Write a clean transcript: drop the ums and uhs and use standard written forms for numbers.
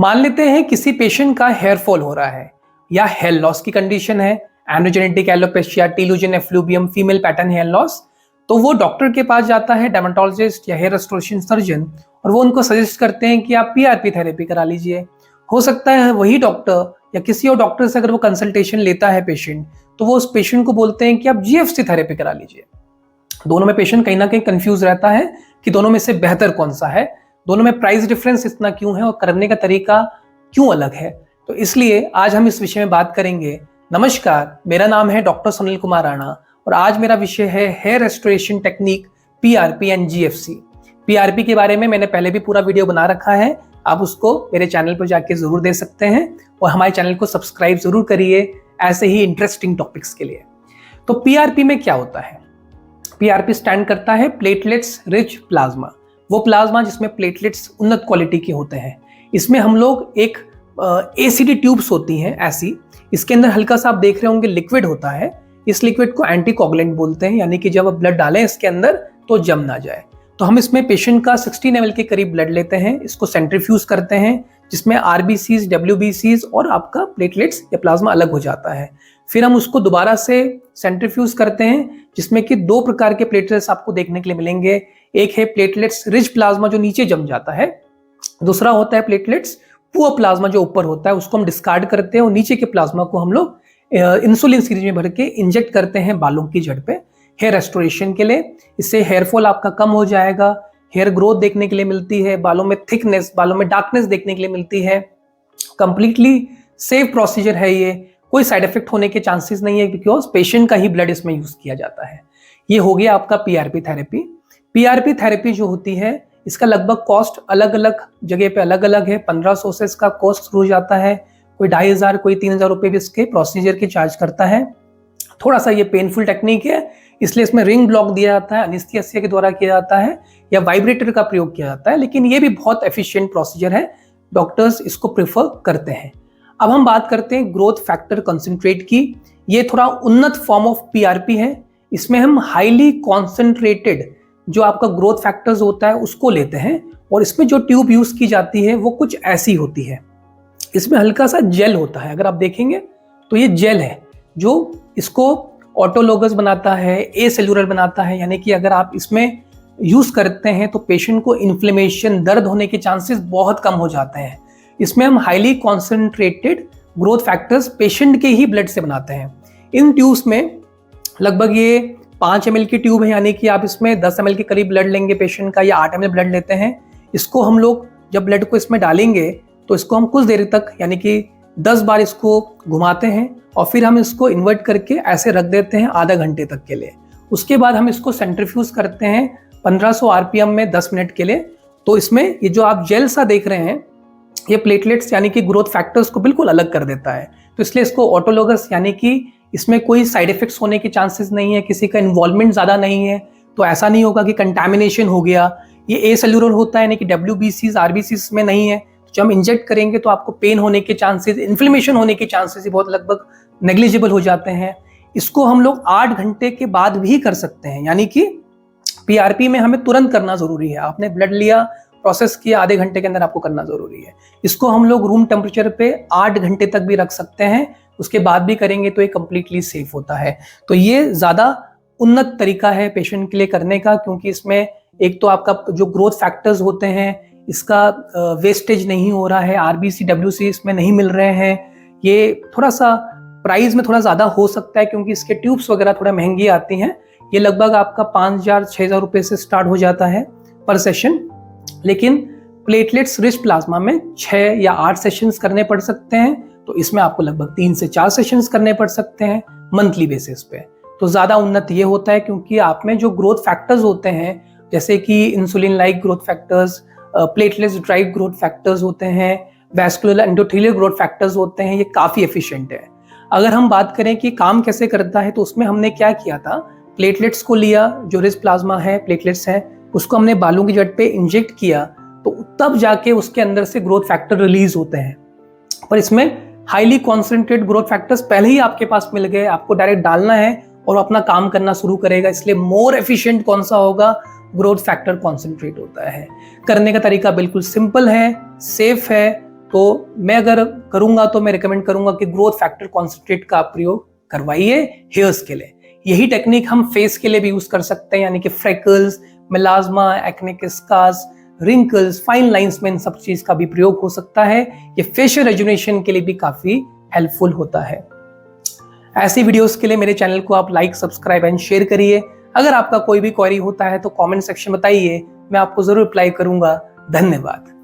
मान लेते हैं किसी पेशेंट का हेयर फॉल हो रहा है या हेयर लॉस की कंडीशन है, androgenetic alopecia, telogen effluvium, female pattern hair loss. तो वो डॉक्टर के पास जाता है, डर्मेटोलॉजिस्ट या हेयर रेस्टोरेशन सर्जन, और वो उनको सजेस्ट करते हैं कि आप पीआरपी थेरेपी करा लीजिए। हो सकता है वही डॉक्टर या किसी और डॉक्टर से अगर वो कंसल्टेशन लेता है पेशेंट, तो वो उस पेशेंट को बोलते हैं कि आप जीएफसी थेरेपी करा लीजिए। दोनों में पेशेंट कहीं ना कहीं कंफ्यूज रहता है कि दोनों में से बेहतर कौन सा है, दोनों में प्राइस डिफरेंस इतना क्यों है और करने का तरीका क्यों अलग है। तो इसलिए आज हम इस विषय में बात करेंगे। नमस्कार, मेरा नाम है डॉक्टर सुनील कुमार राणा और आज मेरा विषय है hair restoration technique, PRP and GFC. PRP के बारे में मैंने पहले भी पूरा वीडियो बना रखा है, आप उसको मेरे चैनल पर जाके जरूर देख सकते हैं और हमारे चैनल को सब्सक्राइब जरूर करिए ऐसे ही इंटरेस्टिंग टॉपिक्स के लिए। तो पीआरपी में क्या होता है? पीआरपी स्टैंड करता है प्लेटलेट्स रिच प्लाज्मा, वो प्लाज्मा जिसमें प्लेटलेट्स उन्नत क्वालिटी के होते हैं। इसमें हम लोग एक एसीडी ट्यूब्स होती हैं ऐसी, इसके अंदर हल्का सा आप देख रहे होंगे लिक्विड होता है। इस लिक्विड को एंटीकोगुलेंट बोलते हैं, यानी कि जब आप ब्लड डालें इसके अंदर तो जम ना जाए। तो हम इसमें पेशेंट का 16 ml के करीब ब्लड लेते हैं, इसको सेंट्रीफ्यूज करते हैं जिसमें आरबीसीज, डब्ल्यूबीसीज और आपका प्लेटलेट्स या प्लाज्मा अलग हो जाता है। फिर हम उसको दोबारा से सेंट्रीफ्यूज करते हैं जिसमें कि दो प्रकार के प्लेटलेट्स आपको देखने के लिए मिलेंगे। एक है प्लेटलेट्स रिच प्लाज्मा जो नीचे जम जाता है, दूसरा होता है प्लेटलेट्स पुअर प्लाज्मा जो ऊपर होता है, उसको हम डिस्कार्ड करते हैं और नीचे के प्लाज्मा को हम लोग इंसुलिन सीरीज में भर के इंजेक्ट करते हैं बालों की जड़ पे हेयर रेस्टोरेशन के लिए। इससे हेयर फॉल आपका कम हो जाएगा, हेयर ग्रोथ देखने के लिए मिलती है, बालों में थिकनेस, बालों में डार्कनेस देखने के लिए मिलती है। कंप्लीटली सेफ प्रोसीजर है ये, कोई साइड इफेक्ट होने के चांसेस नहीं है बिकॉज पेशेंट का ही ब्लड इसमें यूज किया जाता है। ये हो गया आपका पीआरपी थेरेपी। पीआरपी थेरेपी जो होती है इसका लगभग कॉस्ट अलग अलग जगह पे अलग अलग है। 1500 से इसका कॉस्ट शुरू हो जाता है, कोई 2500, कोई 3000 रुपये भी इसके प्रोसीजर के चार्ज करता है। थोड़ा सा ये पेनफुल टेक्निक है, इसलिए इसमें रिंग ब्लॉक दिया जाता है, एनेस्थीसिया के द्वारा किया जाता है या वाइब्रेटर का प्रयोग किया जाता है, लेकिन ये भी बहुत एफिशिएंट प्रोसीजर है, डॉक्टर्स इसको प्रेफर करते हैं। अब हम बात करते हैं ग्रोथ फैक्टर कंसंट्रेट की। ये थोड़ा उन्नत फॉर्म ऑफ पीआरपी है। इसमें हम हाईली कॉन्सेंट्रेटेड जो आपका ग्रोथ फैक्टर्स होता है उसको लेते हैं और इसमें जो ट्यूब यूज की जाती है वो कुछ ऐसी होती है। इसमें हल्का सा जेल होता है, अगर आप देखेंगे तो ये जेल है जो इसको ऑटोलोगस बनाता है, ए सेल्यूलर बनाता है, यानी कि अगर आप इसमें यूज करते हैं तो पेशेंट को इन्फ्लेमेशन, दर्द होने के चांसेस बहुत कम हो जाते हैं। इसमें हम highly concentrated growth factors patient के ही ब्लड से बनाते हैं। इन ट्यूब्स में लगभग ये 5 ml की ट्यूब है, यानी कि आप इसमें 10 ml के करीब ब्लड लेंगे पेशेंट का या 8 ml ब्लड लेते हैं। इसको हम लोग जब ब्लड को इसमें डालेंगे तो इसको हम कुछ देर तक यानी कि 10 बार इसको घुमाते हैं और फिर हम इसको इन्वर्ट करके ऐसे रख देते हैं आधा घंटे तक के लिए। उसके बाद हम इसको सेंट्रीफ्यूज करते हैं 1500 आरपीएम में 10 मिनट के लिए। तो इसमें ये जो आप जेल सा देख रहे हैं ये प्लेटलेट्स यानी कि ग्रोथ फैक्टर्स को बिल्कुल अलग कर देता है। तो इसलिए इसको ऑटोलोगस यानी कि इसमें कोई साइड इफेक्ट्स होने के चांसेस नहीं है, किसी का इन्वॉल्वमेंट ज़्यादा नहीं है, तो ऐसा नहीं होगा कि कंटामिनेशन हो गया। ये ए सेल्यूलर होता है यानी कि डब्ल्यूबीसीज, आरबीसीज में नहीं है। जब हम इंजेक्ट करेंगे तो आपको पेन होने के चांसेस, इन्फ्लेमेशन होने के चांसेस बहुत लगभग नेग्लिजिबल हो जाते हैं। इसको हम लोग 8 घंटे के बाद भी कर सकते हैं, यानी कि पीआरपी में हमें तुरंत करना जरूरी है। आपने ब्लड लिया, प्रोसेस किया, आधे घंटे के अंदर आपको करना जरूरी है। इसको हम लोग रूम टेम्परेचर पे 8 घंटे तक भी रख सकते हैं, उसके बाद भी करेंगे तो ये कंप्लीटली सेफ होता है। तो ये ज़्यादा उन्नत तरीका है पेशेंट के लिए करने का, क्योंकि इसमें एक तो आपका जो ग्रोथ फैक्टर्स होते हैं इसका वेस्टेज नहीं हो रहा है, आरबीसी, डब्ल्यूसी इसमें नहीं मिल रहे हैं। ये थोड़ा सा प्राइस में थोड़ा ज़्यादा हो सकता है क्योंकि इसके ट्यूब्स वगैरह थोड़ा महंगी आती हैं। ये लगभग आपका 5000-6000 रुपये से स्टार्ट हो जाता है पर सेशन, लेकिन प्लेटलेट्स रिच प्लाज्मा में 6 या 8 सेशंस करने पड़ सकते हैं, तो इसमें आपको लगभग 3 से 4 सेशंस करने पड़ सकते हैं मंथली बेसिस पे। तो ज़्यादा उन्नत ये होता है क्योंकि आप में जो ग्रोथ फैक्टर्स होते हैं जैसे कि insulin like growth factors, platelets drive growth factors होते हैं, वैस्कुलर एंडोथेलियल ग्रोथ फैक्टर्स होते हैं, ये काफ़ी एफिशिएंट है। अगर हम बात करें कि काम कैसे करता है तो उसमें हमने क्या किया था, प्लेटलेट्स को लिया, जो रिच प्लाज्मा है, प्लेटलेट्स है, उसको हमने बालों की जड़ पे इंजेक्ट किया, तो तब जाके उसके अंदर से ग्रोथ फैक्टर रिलीज होते हैं। पर इसमें हाईली कॉन्सेंट्रेट ग्रोथ फैक्टर्स पहले ही आपके पास मिल गए, आपको डायरेक्ट डालना है और अपना काम करना शुरू करेगा। इसलिए मोर एफिशिएंट कौन सा होगा, ग्रोथ फैक्टर कॉन्सेंट्रेट होता है। करने का तरीका बिल्कुल सिंपल है, सेफ है, तो मैं अगर करूंगा तो मैं रिकमेंड करूंगा कि ग्रोथ फैक्टर कॉन्सेंट्रेट का प्रयोग करवाइए हेयर्स के लिए। यही टेक्निक हम फेस के लिए भी यूज कर सकते हैं, यानी कि freckles, melasma, acne scars, wrinkles, fine lines में इन सब चीज का भी प्रयोग हो सकता है। ये फेशियल रेजुनेशन के लिए भी काफी हेल्पफुल होता है। ऐसी वीडियोस के लिए मेरे चैनल को आप लाइक, सब्सक्राइब एंड शेयर करिए। अगर आपका कोई भी क्वेरी होता है तो कमेंट सेक्शन बताइए, मैं आपको जरूर रिप्लाई करूंगा। धन्यवाद।